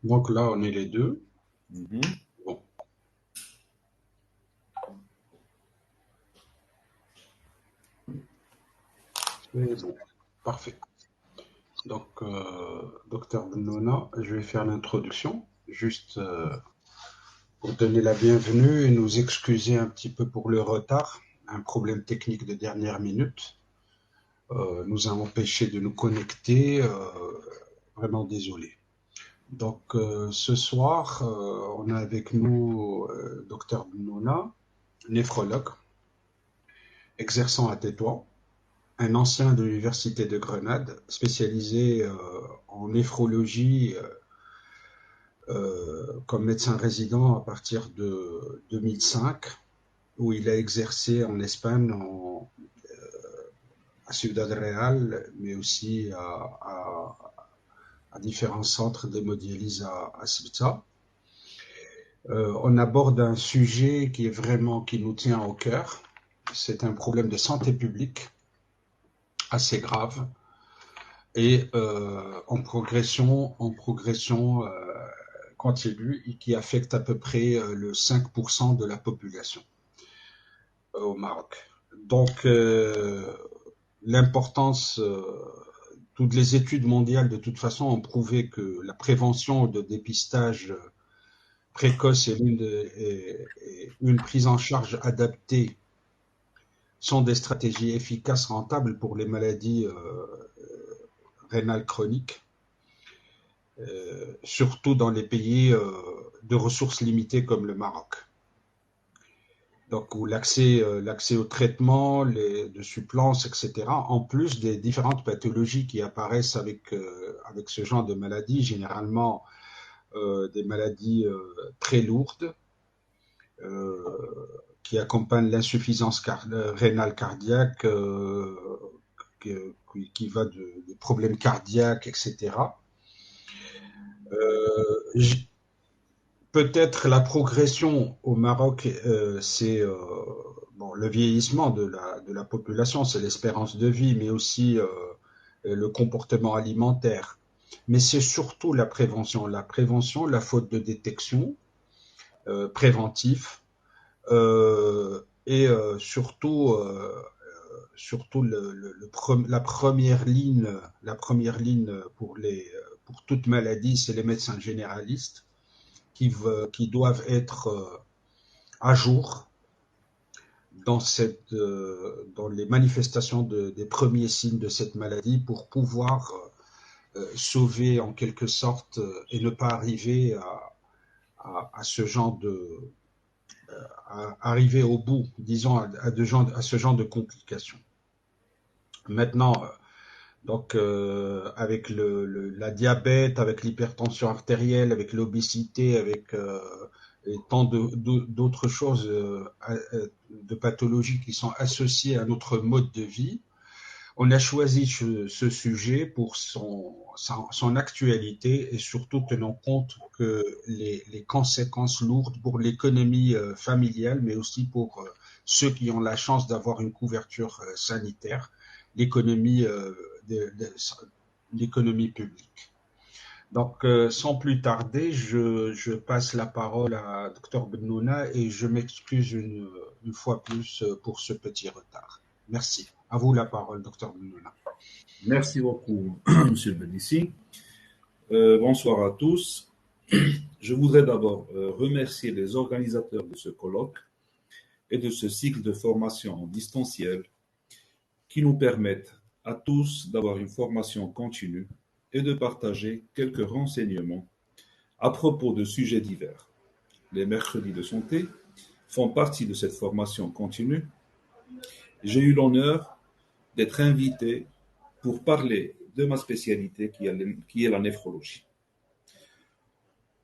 Donc là, on est les deux. Mhm. Bon, c'est bon. Parfait. Donc, docteur Benona, je vais faire l'introduction, juste pour donner la bienvenue et nous excuser un petit peu pour le retard. Un problème technique de dernière minute nous a empêché de nous connecter. Vraiment désolé. Donc, ce soir, on a avec nous docteur Benona, néphrologue, exerçant à Tétouan, un ancien de l'université de Grenade, spécialisé en néphrologie comme médecin résident à partir de 2005, où il a exercé en Espagne, à Ciudad Real, mais aussi à différents centres d'hémodialyse à Ceuta. On aborde un sujet qui est vraiment qui nous tient au cœur. C'est un problème de santé publique assez grave et en progression continue et qui affecte à peu près le 5% de la population au Maroc. Donc, l'importance, toutes les études mondiales de toute façon ont prouvé que la prévention de dépistage précoce et une prise en charge adaptée sont des stratégies efficaces, rentables pour les maladies rénales chroniques, surtout dans les pays de ressources limitées comme le Maroc. Donc, où l'accès au traitement, de suppléments, etc., en plus des différentes pathologies qui apparaissent avec ce genre de maladie, généralement des maladies très lourdes, qui accompagnent l'insuffisance rénale cardiaque, qui va de problèmes cardiaques, etc. Euh, Peut-être la progression au Maroc, c'est bon, le vieillissement de la population, c'est l'espérance de vie, mais aussi le comportement alimentaire. Mais c'est surtout la prévention. La prévention, la faute de détection, préventif, et surtout la première ligne pour toute maladie, c'est les médecins généralistes qui doivent être à jour dans les manifestations des premiers signes de cette maladie pour pouvoir sauver en quelque sorte et ne pas arriver à ce genre à arriver au bout, disons, à ce genre de complications. Maintenant, donc, avec la diabète, avec l'hypertension artérielle, avec l'obésité, avec et tant d'autres choses, de pathologies qui sont associées à notre mode de vie, on a choisi ce sujet pour son actualité et surtout tenant compte que les conséquences lourdes pour l'économie familiale, mais aussi pour ceux qui ont la chance d'avoir une couverture sanitaire, l'économie de, de, l'économie publique. Donc, sans plus tarder, je passe la parole à Dr Benouna et je m'excuse une fois plus pour ce petit retard. Merci. À vous la parole, Dr Benouna. Merci beaucoup, Monsieur le Bénissi. Bonsoir à tous. Je voudrais d'abord remercier les organisateurs de ce colloque et de ce cycle de formation en distanciel qui nous permettent à tous d'avoir une formation continue et de partager quelques renseignements à propos de sujets divers. Les mercredis de santé font partie de cette formation continue. J'ai eu l'honneur d'être invité pour parler de ma spécialité qui est la néphrologie.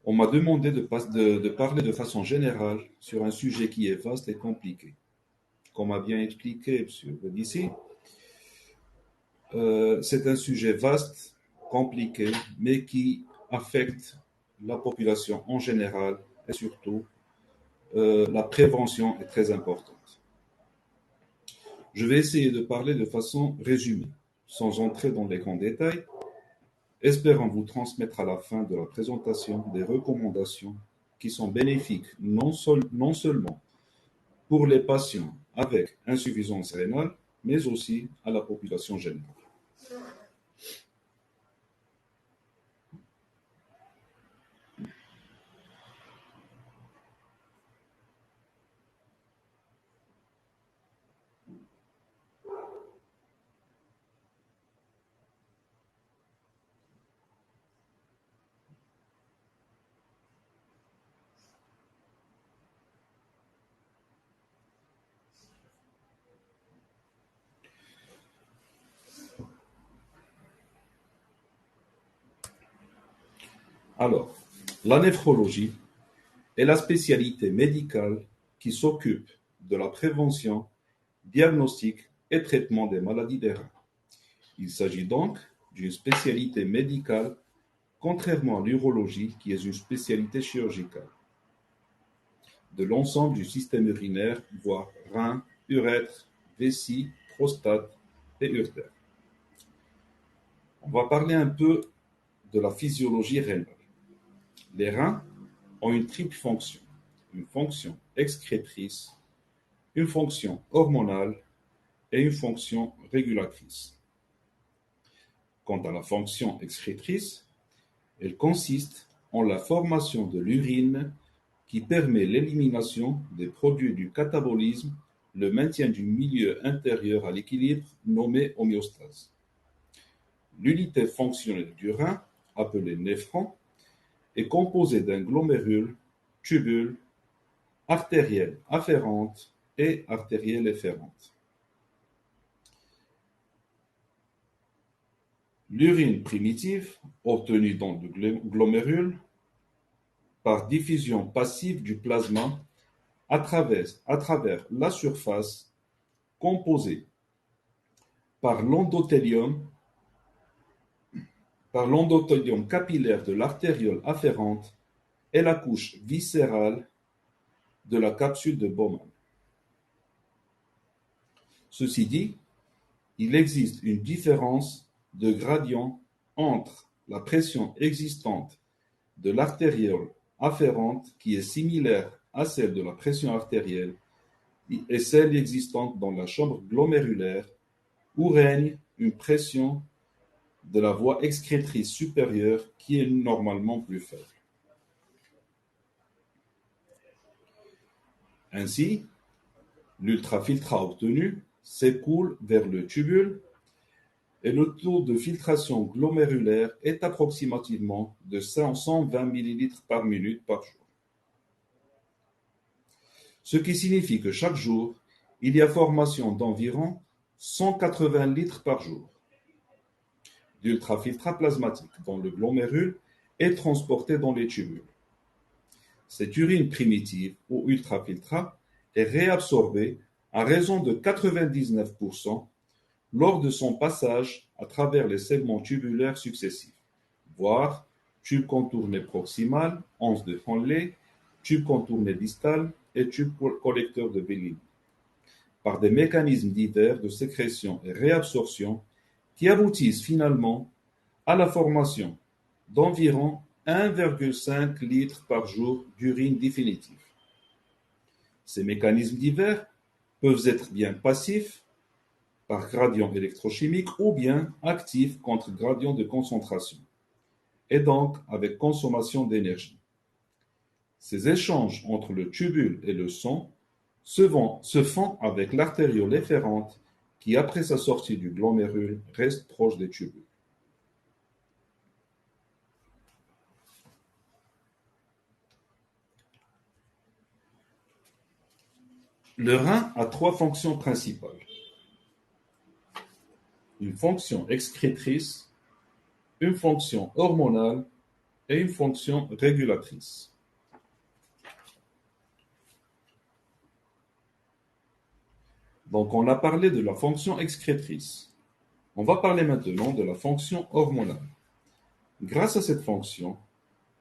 On m'a demandé de parler de façon générale sur un sujet qui est vaste et compliqué. Comme a bien expliqué M. Benici, c'est un sujet vaste, compliqué, mais qui affecte la population en général et surtout la prévention est très importante. Je vais essayer de parler de façon résumée, sans entrer dans les grands détails, espérant vous transmettre à la fin de la présentation des recommandations qui sont bénéfiques non seulement pour les patients avec insuffisance rénale, mais aussi à la population générale. Alors, la néphrologie est la spécialité médicale qui s'occupe de la prévention, diagnostic et traitement des maladies des reins. Il s'agit donc d'une spécialité médicale, contrairement à l'urologie qui est une spécialité chirurgicale, de l'ensemble du système urinaire, voire rein, urètre, vessie, prostate et uretère. On va parler un peu de la physiologie rénale. Les reins ont une triple fonction, une fonction excrétrice, une fonction hormonale et une fonction régulatrice. Quant à la fonction excrétrice, elle consiste en la formation de l'urine qui permet l'élimination des produits du catabolisme, le maintien du milieu intérieur à l'équilibre nommé homéostase. L'unité fonctionnelle du rein, appelée néphron, est composée d'un glomérule, tubule, artérielle afférente et artérielle efférente. L'urine primitive, obtenue dans le glomérule, par diffusion passive du plasma à travers la surface composée par l'endothélium capillaire de l'artériole afférente et la couche viscérale de la capsule de Bowman. Ceci dit, il existe une différence de gradient entre la pression existante de l'artériole afférente qui est similaire à celle de la pression artérielle et celle existante dans la chambre glomérulaire où règne une pression de la voie excrétrice supérieure qui est normalement plus faible. Ainsi, l'ultrafiltrat obtenu s'écoule vers le tubule et le taux de filtration glomérulaire est approximativement de 120 ml par minute par jour. Ce qui signifie que chaque jour, il y a formation d'environ 180 litres par jour d'ultrafiltrat plasmatique dont le glomérule est transporté dans les tubules. Cette urine primitive ou ultrafiltrat est réabsorbée à raison de 99% lors de son passage à travers les segments tubulaires successifs, voire tube contourné proximal, anse de Henle, tube contourné distal et tube collecteur de Bellini, par des mécanismes divers de sécrétion et réabsorption qui aboutissent finalement à la formation d'environ 1,5 litre par jour d'urine définitive. Ces mécanismes divers peuvent être bien passifs, par gradient électrochimique, ou bien actifs contre gradient de concentration, et donc avec consommation d'énergie. Ces échanges entre le tubule et le sang se font avec l'artériole efférente qui, après sa sortie du glomérule, reste proche des tubules. Le rein a trois fonctions principales. Une fonction excrétrice, une fonction hormonale et une fonction régulatrice. Donc, on a parlé de la fonction excrétrice. On va parler maintenant de la fonction hormonale. Grâce à cette fonction,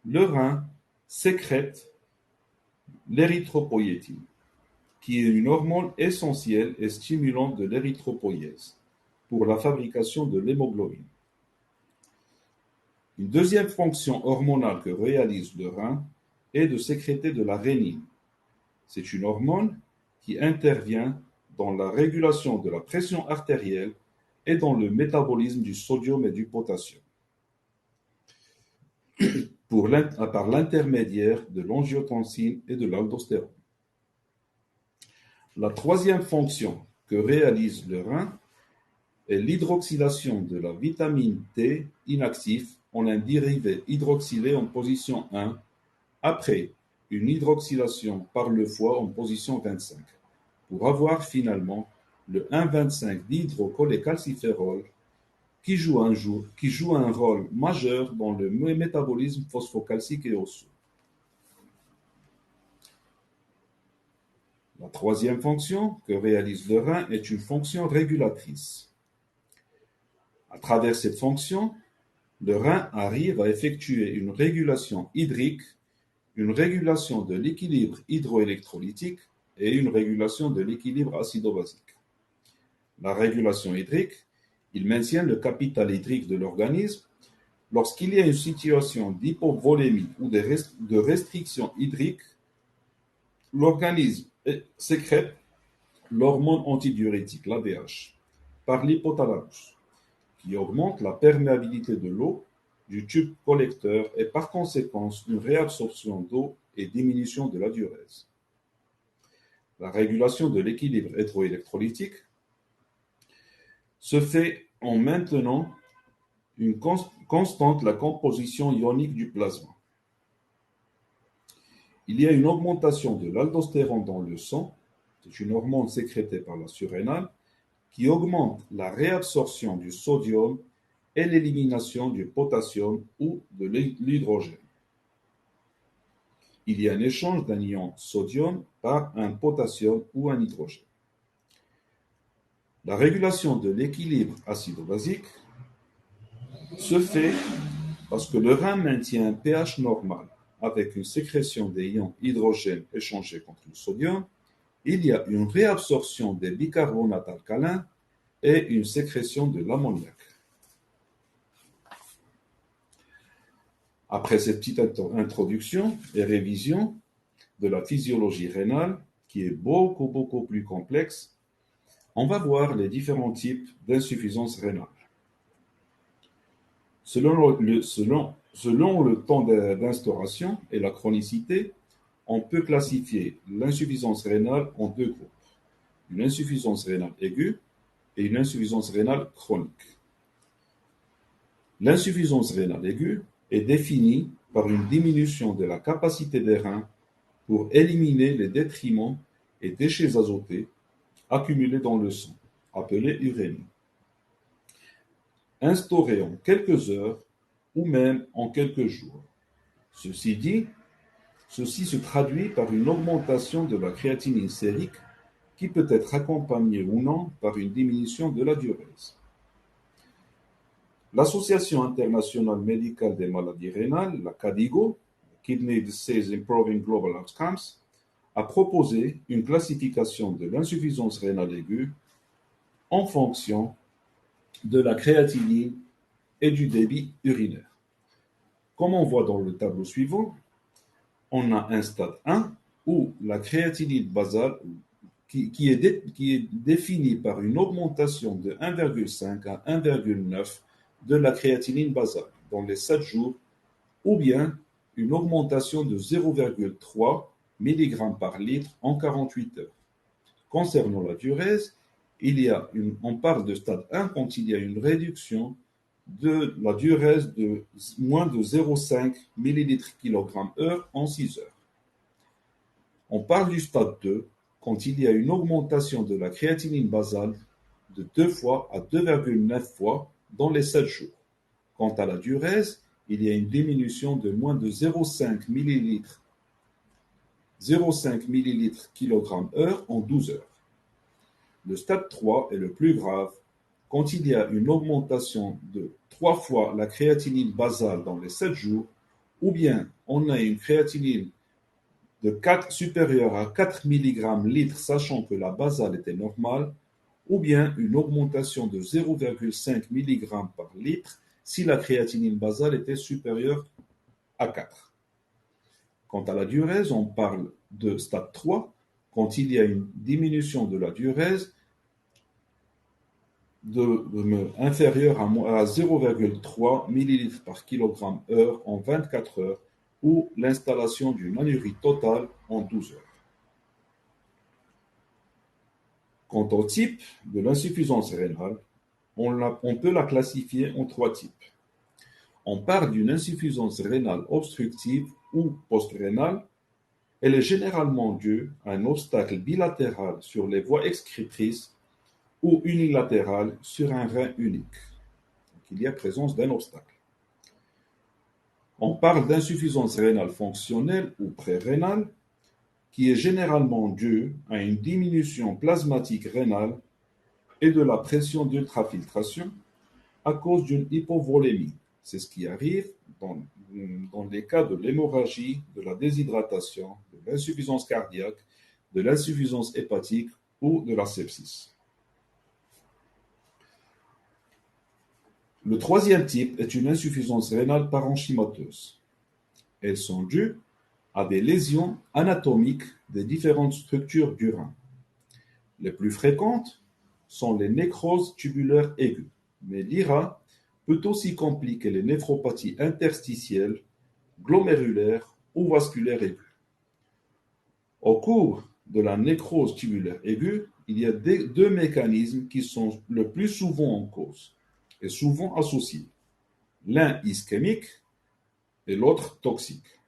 le rein sécrète l'érythropoïétine, qui est une hormone essentielle et stimulante de l'érythropoïèse pour la fabrication de l'hémoglobine. Une deuxième fonction hormonale que réalise le rein est de sécréter de la rénine. C'est une hormone qui intervient dans la régulation de la pression artérielle et dans le métabolisme du sodium et du potassium par l'intermédiaire de l'angiotensine et de l'aldostérone. La troisième fonction que réalise le rein est l'hydroxylation de la vitamine T inactif en un dérivé hydroxylé en position 1 après une hydroxylation par le foie en position 25 pour avoir finalement le 1,25 d'hydrocholécalciférol qui joue un rôle majeur dans le métabolisme phosphocalcique et osseux. La troisième fonction que réalise le rein est une fonction régulatrice. À travers cette fonction, le rein arrive à effectuer une régulation hydrique, une régulation de l'équilibre hydroélectrolytique et une régulation de l'équilibre acido-basique. La régulation hydrique, il maintient le capital hydrique de l'organisme. Lorsqu'il y a une situation d'hypovolémie ou de restriction hydrique, l'organisme sécrète l'hormone antidiurétique, l'ADH, par l'hypothalamus, qui augmente la perméabilité de l'eau du tube collecteur et par conséquent une réabsorption d'eau et diminution de la diurèse. La régulation de l'équilibre hydroélectrolytique se fait en maintenant une constante la composition ionique du plasma. Il y a une augmentation de l'aldostérone dans le sang, c'est une hormone sécrétée par la surrénale, qui augmente la réabsorption du sodium et l'élimination du potassium ou de l'hydrogène. Il y a un échange d'un ion sodium par un potassium ou un hydrogène. La régulation de l'équilibre acido-basique se fait parce que le rein maintient un pH normal avec une sécrétion des ions hydrogène échangés contre le sodium. Il y a une réabsorption des bicarbonates alcalins et une sécrétion de l'ammoniac. Après cette petite introduction et révision de la physiologie rénale, qui est beaucoup plus complexe, on va voir les différents types d'insuffisance rénale. Selon le temps d'instauration et la chronicité, on peut classifier l'insuffisance rénale en deux groupes, une insuffisance rénale aiguë et une insuffisance rénale chronique. L'insuffisance rénale aiguë est définie par une diminution de la capacité des reins pour éliminer les détriments et déchets azotés accumulés dans le sang, appelés urémies, instaurés en quelques heures ou même en quelques jours. Ceci se traduit par une augmentation de la créatinine sérique qui peut être accompagnée ou non par une diminution de la diurèse. L'Association internationale médicale des maladies rénales, la KDIGO, Kidney Disease Improving Global Outcomes, a proposé une classification de l'insuffisance rénale aiguë en fonction de la créatinine et du débit urinaire. Comme on voit dans le tableau suivant, on a un stade 1 où la créatinine basale qui est définie par une augmentation de 1,5 à 1,9 de la créatinine basale dans les 7 jours, ou bien une augmentation de 0,3 mg par litre en 48 heures. Concernant la diurèse, on parle de stade 1 quand il y a une réduction de la diurèse de moins de 0,5 ml/kg/h en 6 heures. On parle du stade 2 quand il y a une augmentation de la créatinine basale de 2 fois à 2,9 fois dans les 7 jours. Quant à la diurèse, il y a une diminution de moins de 0,5 ml/kg/h en 12 heures. Le stade 3 est le plus grave quand il y a une augmentation de 3 fois la créatinine basale dans les 7 jours, ou bien on a une créatinine supérieure à 4 mg/litre, sachant que la basale était normale, ou bien une augmentation de 0,5 mg par litre si la créatinine basale était supérieure à 4. Quant à la diurèse, on parle de stade 3, quand il y a une diminution de la diurèse inférieure à 0,3 ml par kg/h en 24 heures ou l'installation d'une anurie totale en 12 heures. Quant au type de l'insuffisance rénale, on peut la classifier en 3 types. On parle d'une insuffisance rénale obstructive ou post-rénale. Elle est généralement due à un obstacle bilatéral sur les voies excrétrices ou unilatéral sur un rein unique. Donc, il y a présence d'un obstacle. On parle d'insuffisance rénale fonctionnelle ou pré-rénale, qui est généralement due à une diminution plasmatique rénale et de la pression d'ultrafiltration à cause d'une hypovolémie. C'est ce qui arrive dans les cas de l'hémorragie, de la déshydratation, de l'insuffisance cardiaque, de l'insuffisance hépatique ou de la sepsis. Le troisième type est une insuffisance rénale parenchymateuse. Elles sont dues à des lésions anatomiques des différentes structures du rein. Les plus fréquentes sont les nécroses tubulaires aiguës, mais l'IRA peut aussi compliquer les néphropathies interstitielles, glomérulaires ou vasculaires aiguës. Au cours de la nécrose tubulaire aiguë, il y a deux mécanismes qui sont le plus souvent en cause et souvent associés. L'un ischémique et l'autre toxique.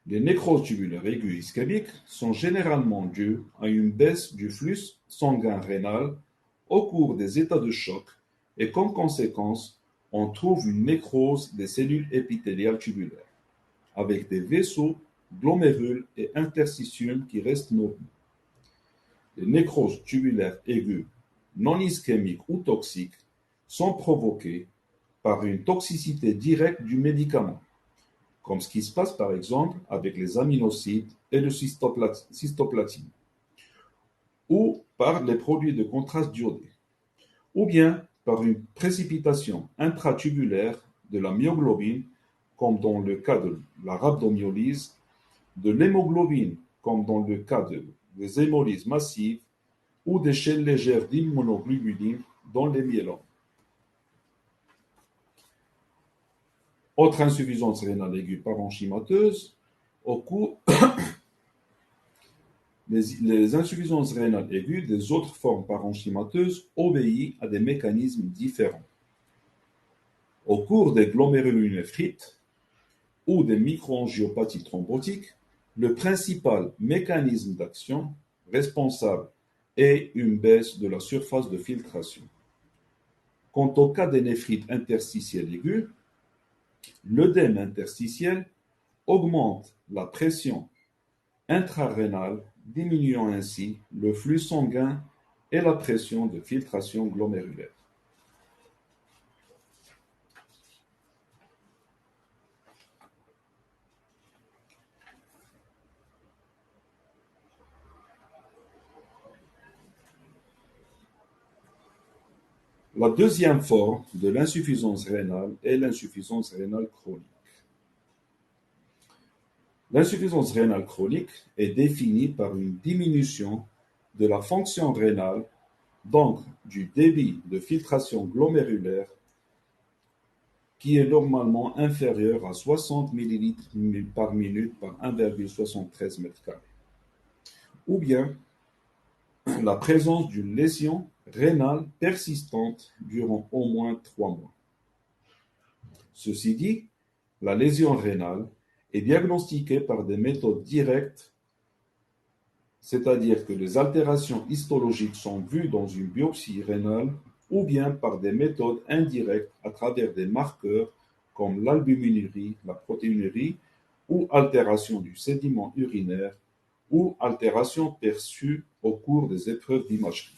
Les nécroses tubulaires aiguës ischémiques sont généralement dues à une baisse du flux sanguin rénal au cours des états de choc et comme conséquence, on trouve une nécrose des cellules épithéliales tubulaires, avec des vaisseaux, glomérules et interstitiums qui restent normaux. Les nécroses tubulaires aiguës non ischémiques ou toxiques sont provoquées par une toxicité directe du médicament, comme ce qui se passe par exemple avec les aminosides et le cystoplatine, ou par les produits de contraste d'iodé, ou bien par une précipitation intratubulaire de la myoglobine, comme dans le cas de la rhabdomyolyse, de l'hémoglobine, comme dans le cas des hémolyses massives, ou des chaînes légères d'immunoglobulines dans les myélomes. Autre insuffisance rénale aiguë parenchymateuse, les insuffisances rénales aiguës des autres formes parenchymateuses obéissent à des mécanismes différents. Au cours des glomérulonéphrites ou des microangiopathies thrombotiques, le principal mécanisme d'action responsable est une baisse de la surface de filtration. Quant au cas des néphrites interstitielles aiguës, l'œdème interstitiel augmente la pression intrarénale, diminuant ainsi le flux sanguin et la pression de filtration glomérulaire. La deuxième forme de l'insuffisance rénale est l'insuffisance rénale chronique. L'insuffisance rénale chronique est définie par une diminution de la fonction rénale, donc du débit de filtration glomérulaire, qui est normalement inférieur à 60 ml par minute par 1,73 m², ou bien la présence d'une lésion rénale persistante durant au moins 3 mois. Ceci dit, la lésion rénale est diagnostiquée par des méthodes directes, c'est-à-dire que les altérations histologiques sont vues dans une biopsie rénale, ou bien par des méthodes indirectes à travers des marqueurs comme l'albuminurie, la protéinurie, ou altération du sédiment urinaire, ou altération perçue au cours des épreuves d'imagerie.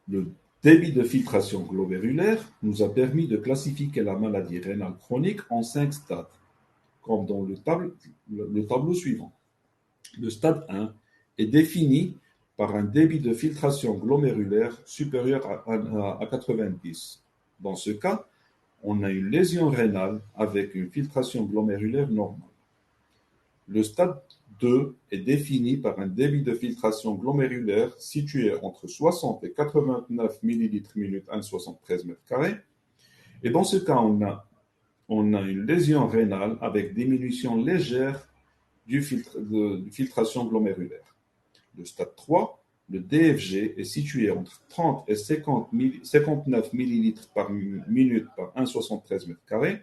Le débit de filtration glomérulaire nous a permis de classifier la maladie rénale chronique en 5 stades, comme dans le tableau suivant. Le stade 1 est défini par un débit de filtration glomérulaire supérieur à 90. Dans ce cas, on a une lésion rénale avec une filtration glomérulaire normale. Le stade 2 est défini par un débit de filtration glomérulaire situé entre 60 et 89 ml minute 1,73 m². Et dans ce cas, on a une lésion rénale avec diminution légère de filtration glomérulaire. Le stade 3, le DFG, est situé entre 30 et 59 ml par minute par 1,73 m².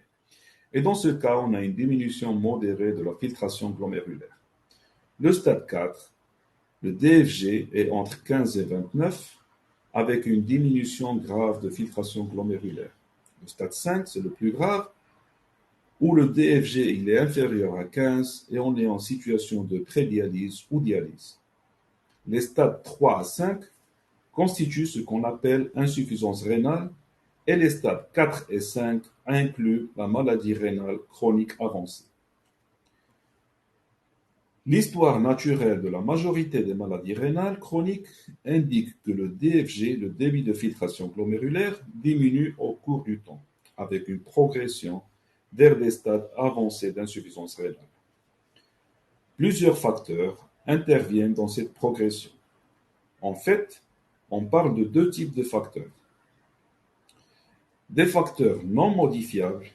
Et dans ce cas, on a une diminution modérée de la filtration glomérulaire. Le stade 4, le DFG est entre 15 et 29 avec une diminution grave de filtration glomérulaire. Le stade 5, c'est le plus grave, où le DFG il est inférieur à 15 et on est en situation de prédialyse ou dialyse. Les stades 3 à 5 constituent ce qu'on appelle insuffisance rénale et les stades 4 et 5 incluent la maladie rénale chronique avancée. L'histoire naturelle de la majorité des maladies rénales chroniques indique que le DFG, le débit de filtration glomérulaire, diminue au cours du temps, avec une progression vers des stades avancés d'insuffisance rénale. Plusieurs facteurs interviennent dans cette progression. En fait, on parle de deux types de facteurs. Des facteurs non modifiables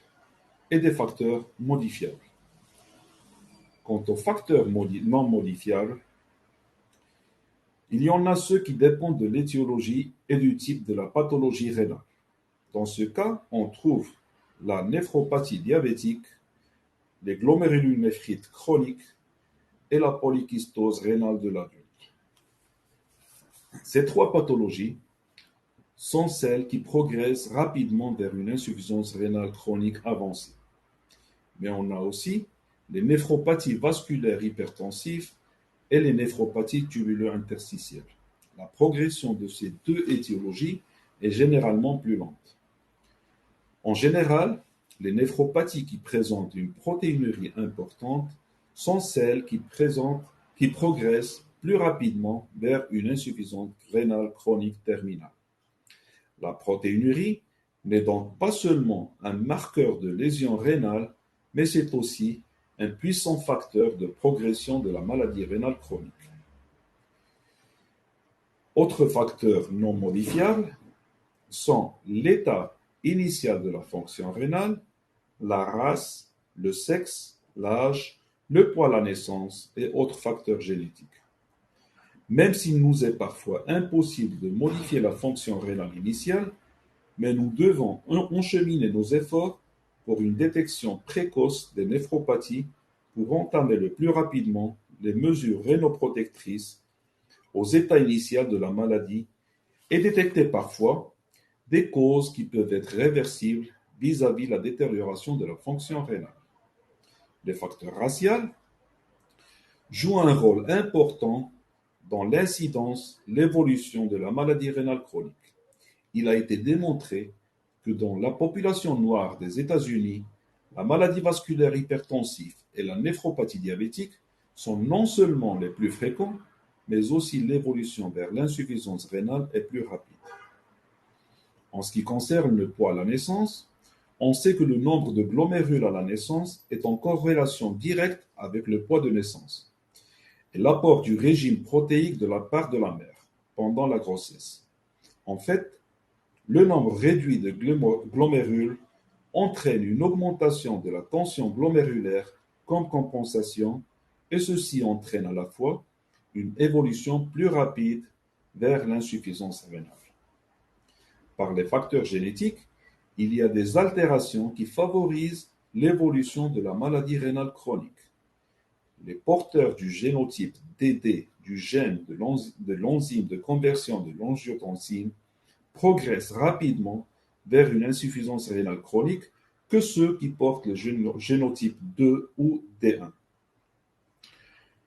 et des facteurs modifiables. Quant aux facteurs non modifiables, il y en a ceux qui dépendent de l'étiologie et du type de la pathologie rénale. Dans ce cas, on trouve la néphropathie diabétique, les glomérulonéphrites chroniques et la polykystose rénale de l'adulte. Ces trois pathologies sont celles qui progressent rapidement vers une insuffisance rénale chronique avancée. Mais on a aussi les néphropathies vasculaires hypertensives et les néphropathies tubulo-interstitielles. La progression de ces deux étiologies est généralement plus lente. En général, les néphropathies qui présentent une protéinurie importante sont celles qui progressent plus rapidement vers une insuffisance rénale chronique terminale. La protéinurie n'est donc pas seulement un marqueur de lésion rénale, mais c'est aussi un puissant facteur de progression de la maladie rénale chronique. Autres facteurs non modifiables sont l'état initial de la fonction rénale, la race, le sexe, l'âge, le poids à la naissance et autres facteurs génétiques. Même s'il nous est parfois impossible de modifier la fonction rénale initiale, mais nous devons encheminer nos efforts pour une détection précoce des néphropathies pour entamer le plus rapidement les mesures rénoprotectrices aux états initiaux de la maladie et détecter parfois des causes qui peuvent être réversibles vis-à-vis la détérioration de la fonction rénale. Les facteurs raciaux jouent un rôle important dans l'incidence, l'évolution de la maladie rénale chronique. Il a été démontré que dans la population noire des États-Unis, la maladie vasculaire hypertensive et la néphropathie diabétique sont non seulement les plus fréquents, mais aussi l'évolution vers l'insuffisance rénale est plus rapide. En ce qui concerne le poids à la naissance, on sait que le nombre de glomérules à la naissance est en corrélation directe avec le poids de naissance et l'apport du régime protéique de la part de la mère pendant la grossesse. En fait, le nombre réduit de glomérules entraîne une augmentation de la tension glomérulaire comme compensation et ceci entraîne à la fois une évolution plus rapide vers l'insuffisance rénale. Par les facteurs génétiques, il y a des altérations qui favorisent l'évolution de la maladie rénale chronique. Les porteurs du génotype DD du gène de l'enzyme de conversion de l'angiotensine progressent rapidement vers une insuffisance rénale chronique que ceux qui portent le génotype 2 ou D1.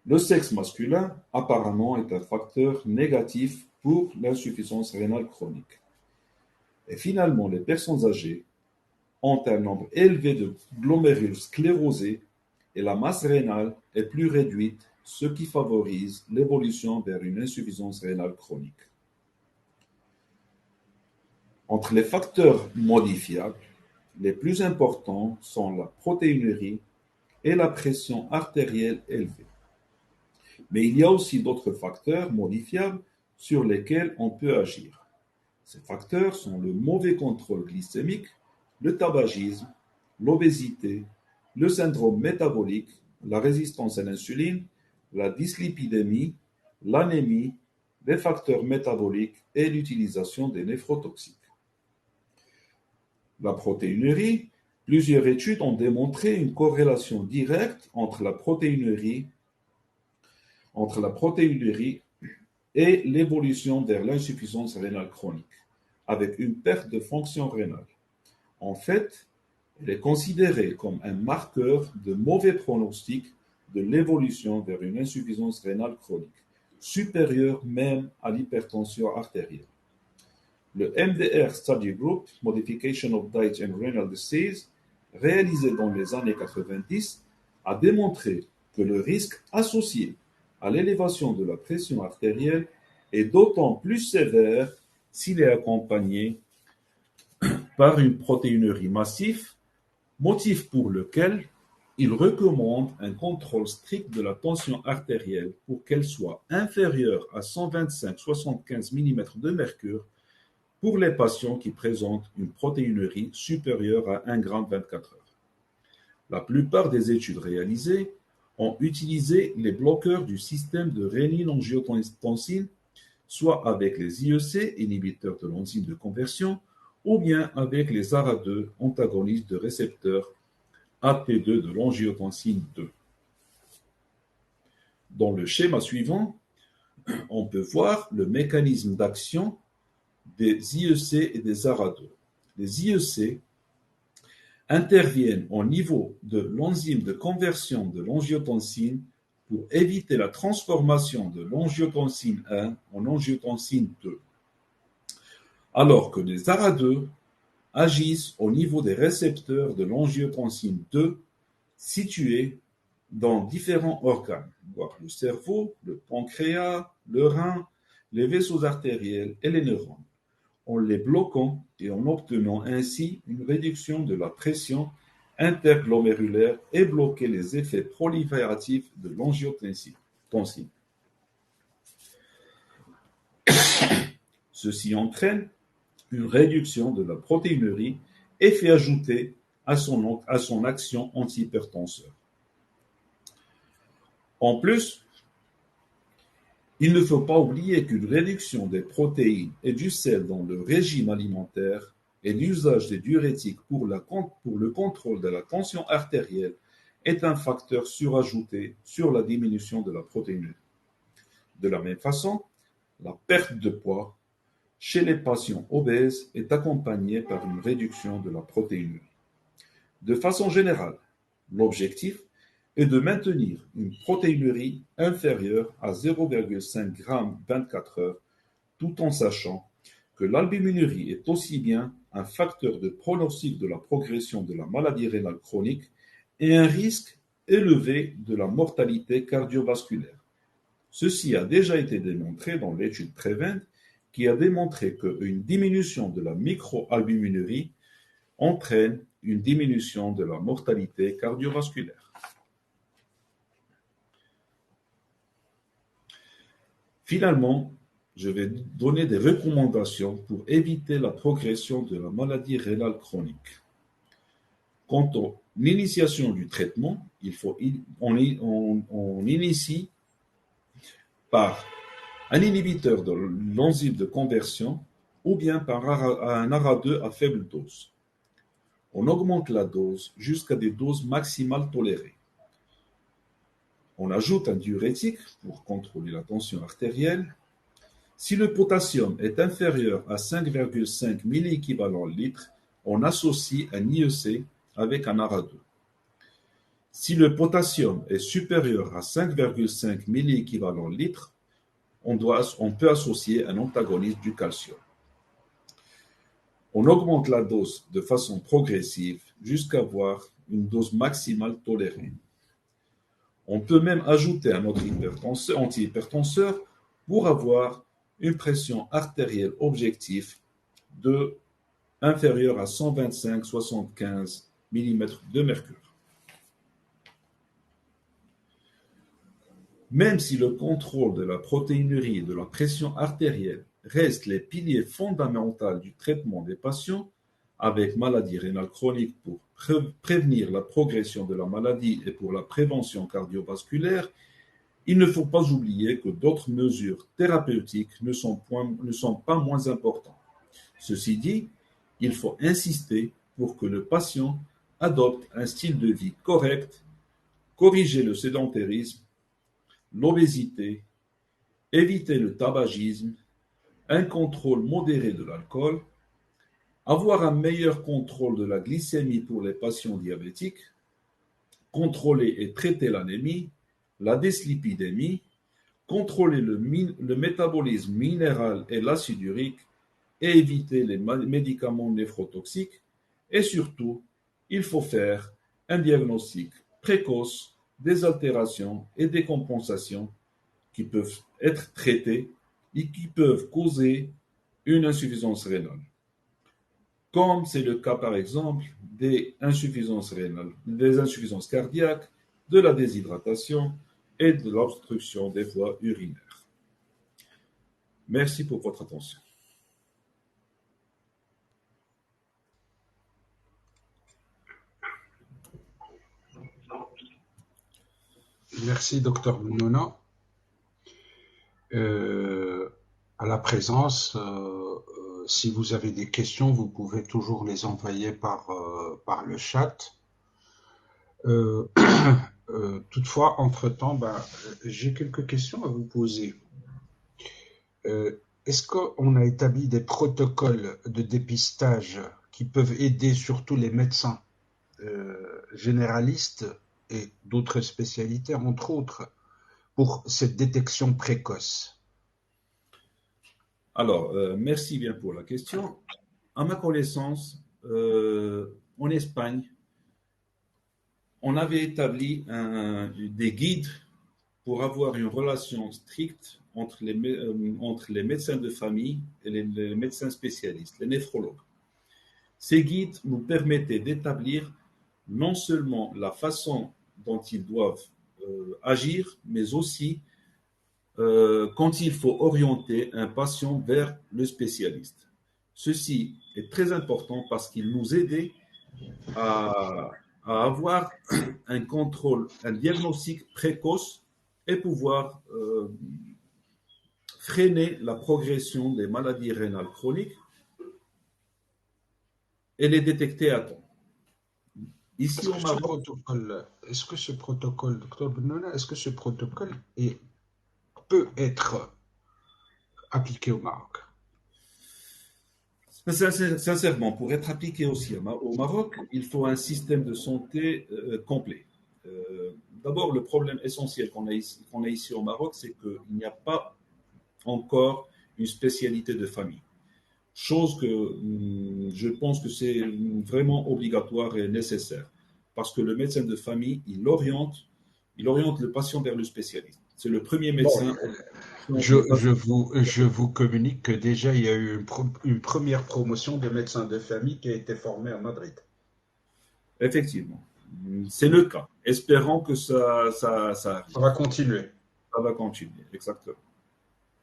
Le sexe masculin, apparemment, est un facteur négatif pour l'insuffisance rénale chronique. Et finalement, les personnes âgées ont un nombre élevé de glomérules sclérosés et la masse rénale est plus réduite ce qui favorise l'évolution vers une insuffisance rénale chronique. Entre les facteurs modifiables, les plus importants sont la protéinurie et la pression artérielle élevée. Mais il y a aussi d'autres facteurs modifiables sur lesquels on peut agir. Ces facteurs sont le mauvais contrôle glycémique, le tabagisme, l'obésité, le syndrome métabolique, la résistance à l'insuline, la dyslipidémie, l'anémie, les facteurs métaboliques et l'utilisation des néphrotoxiques. La protéinurie, plusieurs études ont démontré une corrélation directe entre la protéinurie et l'évolution vers l'insuffisance rénale chronique, avec une perte de fonction rénale. En fait, elle est considérée comme un marqueur de mauvais pronostic de l'évolution vers une insuffisance rénale chronique, supérieure même à l'hypertension artérielle. Le MDR Study Group, Modification of Diet and Renal Disease, réalisé dans les années 90, a démontré que le risque associé à l'élévation de la pression artérielle est d'autant plus sévère s'il est accompagné par une protéinurie massive, motif pour lequel il recommande un contrôle strict de la tension artérielle pour qu'elle soit inférieure à 125-75 mm de mercure pour les patients qui présentent une protéinurie supérieure à 1 g 24 heures. La plupart des études réalisées ont utilisé les bloqueurs du système de rénine-angiotensine, soit avec les IEC, inhibiteurs de l'enzyme de conversion, ou bien avec les ARA2, antagonistes de récepteurs AP2 de l'angiotensine 2. Dans le schéma suivant, on peut voir le mécanisme d'action des IEC et des ARA2. Les IEC interviennent au niveau de l'enzyme de conversion de l'angiotensine pour éviter la transformation de l'angiotensine 1 en angiotensine 2, alors que les ARA2 agissent au niveau des récepteurs de l'angiotensine 2 situés dans différents organes, voire le cerveau, le pancréas, le rein, les vaisseaux artériels et les neurones, en les bloquant et en obtenant ainsi une réduction de la pression interglomérulaire et bloquer les effets prolifératifs de l'angiotensine. Ceci entraîne une réduction de la protéinurie, effet ajouté à son action antihypertenseur. En plus, il ne faut pas oublier qu'une réduction des protéines et du sel dans le régime alimentaire et l'usage des diurétiques pour le contrôle de la tension artérielle est un facteur surajouté sur la diminution de la protéinurie. De la même façon, la perte de poids chez les patients obèses est accompagnée par une réduction de la protéinurie. De façon générale, l'objectif est de maintenir une protéinurie inférieure à 0,5 g 24 heures, tout en sachant que l'albuminurie est aussi bien un facteur de pronostic de la progression de la maladie rénale chronique et un risque élevé de la mortalité cardiovasculaire. Ceci a déjà été démontré dans l'étude PREVENT, qui a démontré qu'une diminution de la microalbuminurie entraîne une diminution de la mortalité cardiovasculaire. Finalement, je vais donner des recommandations pour éviter la progression de la maladie rénale chronique. Quant à l'initiation du traitement, on initie par un inhibiteur de l'enzyme de conversion ou bien par un ARA2 à faible dose. On augmente la dose jusqu'à des doses maximales tolérées. On ajoute un diurétique pour contrôler la tension artérielle. Si le potassium est inférieur à 5,5 milliequivalent-litre, on associe un IEC avec un ARA2. Si le potassium est supérieur à 5,5 milliequivalent-litre, on peut associer un antagoniste du calcium. On augmente la dose de façon progressive jusqu'à avoir une dose maximale tolérée. On peut même ajouter un autre antihypertenseur pour avoir une pression artérielle objective de inférieure à 125-75 mm de mercure. Même si le contrôle de la protéinurie et de la pression artérielle reste les piliers fondamentaux du traitement des patients avec maladie rénale chronique pour prévenir la progression de la maladie et pour la prévention cardiovasculaire, il ne faut pas oublier que d'autres mesures thérapeutiques ne sont pas moins importantes. Ceci dit, il faut insister pour que le patient adopte un style de vie correct, corriger le sédentarisme, l'obésité, éviter le tabagisme, un contrôle modéré de l'alcool, avoir un meilleur contrôle de la glycémie pour les patients diabétiques, contrôler et traiter l'anémie, la dyslipidémie, contrôler le métabolisme minéral et l'acide urique, et éviter les médicaments néphrotoxiques. Et surtout, il faut faire un diagnostic précoce des altérations et des compensations qui peuvent être traitées et qui peuvent causer une insuffisance rénale. Comme c'est le cas par exemple des insuffisances rénales, des insuffisances cardiaques, de la déshydratation et de l'obstruction des voies urinaires. Merci pour votre attention. Merci, docteur Bounona. À la présence, si vous avez des questions, vous pouvez toujours les envoyer par le chat. Toutefois, entre-temps, j'ai quelques questions à vous poser. Est-ce qu'on a établi des protocoles de dépistage qui peuvent aider surtout les médecins généralistes et d'autres spécialités, entre autres, pour cette détection précoce? Alors, merci bien pour la question. À ma connaissance, en Espagne, on avait établi des guides pour avoir une relation stricte entre les médecins de famille et les médecins spécialistes, les néphrologues. Ces guides nous permettaient d'établir non seulement la façon dont ils doivent agir, mais aussi quand il faut orienter un patient vers le spécialiste. Ceci est très important parce qu'il nous aidait à avoir un contrôle, un diagnostic précoce et pouvoir freiner la progression des maladies rénales chroniques et les détecter à temps. Ici au Maroc, Est-ce que ce protocole, docteur Bounona, est-ce que ce protocole peut être appliqué au Maroc? Sincèrement, pour être appliqué aussi au Maroc, il faut un système de santé complet. D'abord, le problème essentiel qu'on a ici au Maroc, c'est qu'il n'y a pas encore une spécialité de famille. Chose que je pense que c'est vraiment obligatoire et nécessaire. Parce que le médecin de famille, il oriente le patient vers le spécialiste. C'est le premier médecin. Bon, je vous communique que déjà il y a eu une première promotion de médecins de famille qui a été formée à Madrid. Effectivement, c'est le cas. Espérons que ça arrive. Ça va continuer. Ça va continuer, exactement.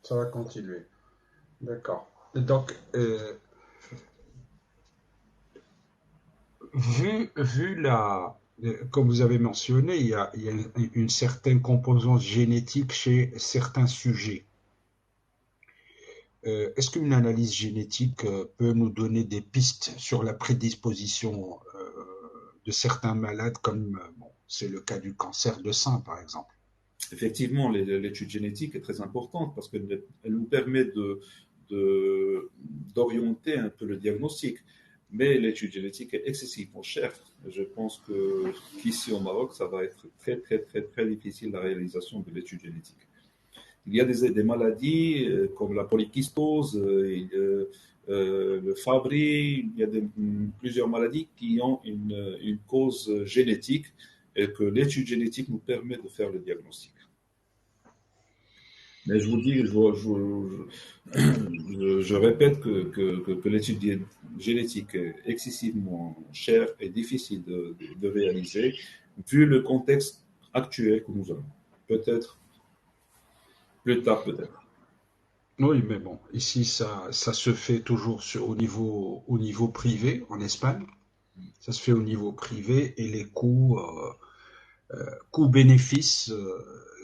Ça va continuer. D'accord. Donc, comme vous avez mentionné, il y a une certaine composante génétique chez certains sujets. Est-ce qu'une analyse génétique peut nous donner des pistes sur la prédisposition de certains malades, comme c'est le cas du cancer de sein, par exemple? Effectivement, l'étude génétique est très importante parce qu'elle nous permet d'orienter un peu le diagnostic. Mais l'étude génétique est excessivement chère. Je pense qu'ici au Maroc, ça va être très, très, très, très difficile la réalisation de l'étude génétique. Il y a des maladies comme la polykystose, le Fabry, il y a plusieurs maladies qui ont une cause génétique et que l'étude génétique nous permet de faire le diagnostic. Mais je vous dis, je répète que l'étude génétique est excessivement chère et difficile de réaliser, vu le contexte actuel que nous avons. Peut-être, plus tard peut-être. Oui, mais bon, ici, ça se fait toujours au niveau privé en Espagne. Ça se fait au niveau privé et les coûts-bénéfices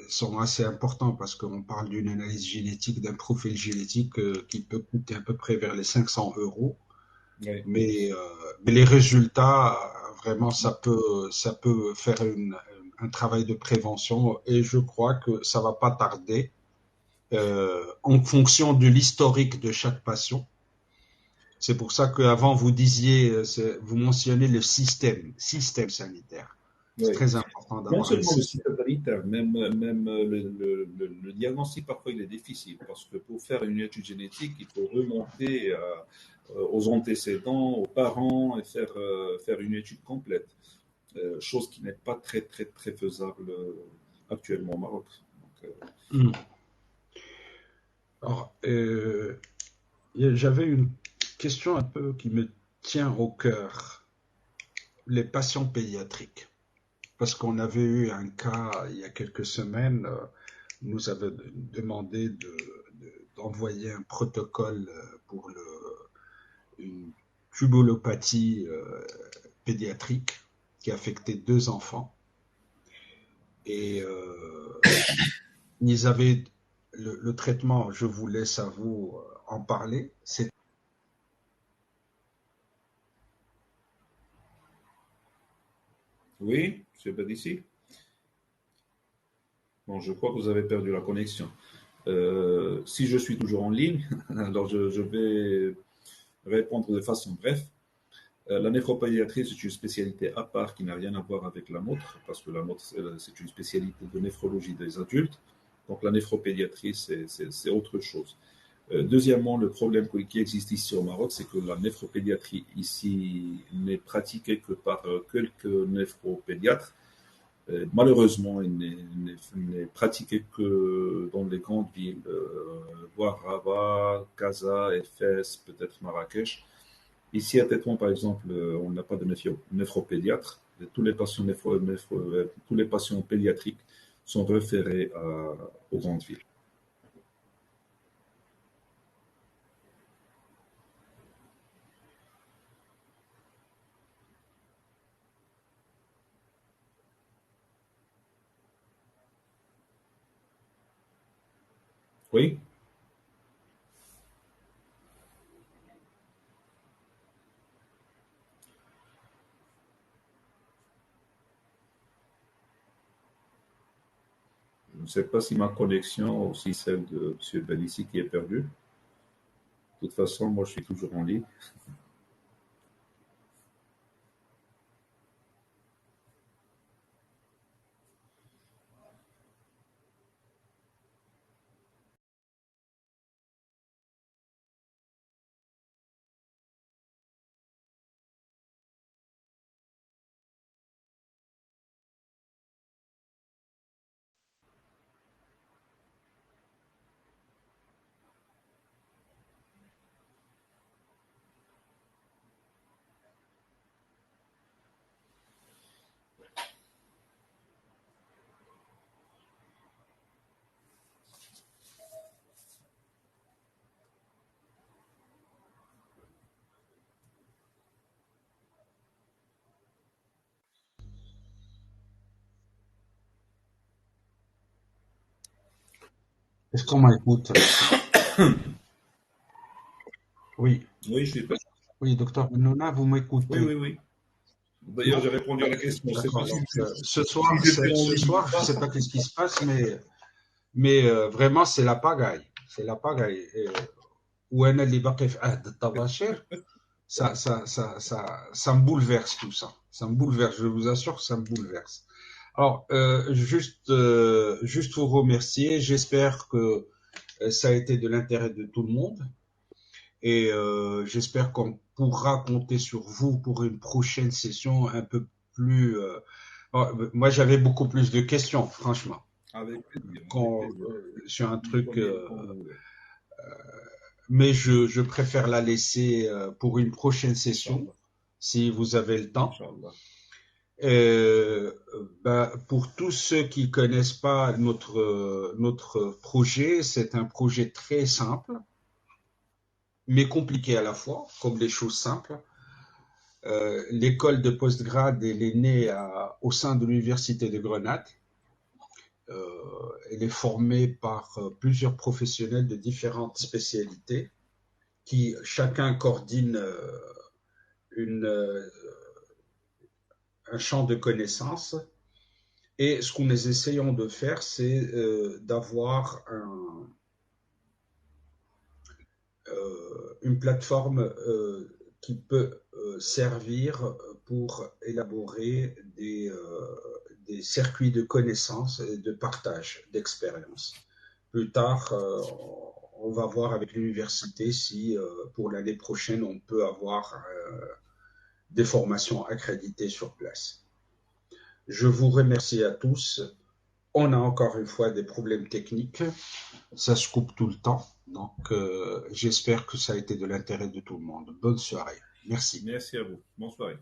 sont assez importants parce qu'on parle d'une analyse génétique, d'un profil génétique qui peut coûter à peu près vers les 500 euros. Oui. Mais, euh, mais les résultats, vraiment, ça peut faire un travail de prévention et je crois que ça va pas tarder en fonction de l'historique de chaque patient. C'est pour ça qu'avant vous disiez, vous mentionnez le système sanitaire. C'est Oui. très important Non d'avoir un seulement le système. système sanitaire, même le diagnostic parfois il est difficile parce que pour faire une étude génétique, il faut remonter aux antécédents, aux parents et faire une étude complète, chose qui n'est pas très faisable actuellement au Maroc. Donc, Hmm. Alors, j'avais une question un peu qui me tient au cœur, les patients pédiatriques. Parce qu'on avait eu un cas il y a quelques semaines, nous avait demandé d'envoyer un protocole pour une tubulopathie pédiatrique qui affectait deux enfants. Et ils avaient le traitement, je vous laisse à vous en parler. C'est oui, M. Badissi. Bon, je crois que vous avez perdu la connexion. Si je suis toujours en ligne, alors je vais répondre de façon brève. La néphropédiatrie, c'est une spécialité à part qui n'a rien à voir avec la nôtre, parce que la nôtre, c'est une spécialité de néphrologie des adultes. Donc la néphropédiatrie, c'est autre chose. Deuxièmement, le problème qui existe ici au Maroc, c'est que la néphropédiatrie ici n'est pratiquée que par quelques néphropédiatres. Malheureusement, il n'est pratiqué que dans les grandes villes, voire Rabat, Casa, Fès, peut-être Marrakech. Ici à Tétouan, par exemple, on n'a pas de néphropédiatre. Tous les patients, tous les patients pédiatriques sont référés aux grandes villes. Oui, je ne sais pas si ma connexion ou si celle de M. Benissi qui est perdue. De toute façon, moi, je suis toujours en ligne. est-ce qu'on m'écoute? Oui, Oui, je suis pas. oui, docteur Benouna, vous Oui, m'écoutez? oui, oui. D'ailleurs, Non? j'ai répondu à la question. Je ne sais pas D'accord. si, Donc, si j'étais en ce ligne ou soir, je ne pas. sais pas qu'est-ce qui se passe, mais vraiment, c'est la pagaille. C'est la pagaille. وأنا اللي باقي في عهد الطباشير ça me bouleverse tout ça. Ça me bouleverse, je vous assure que ça me bouleverse. Alors, juste vous remercier. J'espère que ça a été de l'intérêt de tout le monde. Et j'espère qu'on pourra compter sur vous pour une prochaine session un peu plus Moi, j'avais beaucoup plus de questions, franchement, Avec plaisir, avec plaisir. sur un Nous truc, sommes là quand vous voulez. mais je préfère la laisser pour une prochaine session, Inch'Allah. si vous avez le temps. Inch'Allah. Pour tous ceux qui connaissent pas notre projet, c'est un projet très simple, mais compliqué à la fois, comme les choses simples. L'école de postgrade, elle est née au sein de l'Université de Grenade. Elle est formée par plusieurs professionnels de différentes spécialités qui chacun coordine une, un champ de connaissances. Et ce que nous essayons de faire, c'est d'avoir une plateforme qui peut servir pour élaborer des circuits de connaissances et de partage d'expériences. Plus tard, on va voir avec l'université si pour l'année prochaine, on peut avoir des formations accréditées sur place. Je vous remercie à tous. On a encore une fois des problèmes techniques. Ça se coupe tout le temps. Donc, j'espère que ça a été de l'intérêt de tout le monde. Bonne soirée. Merci. Merci à vous. Bonne soirée.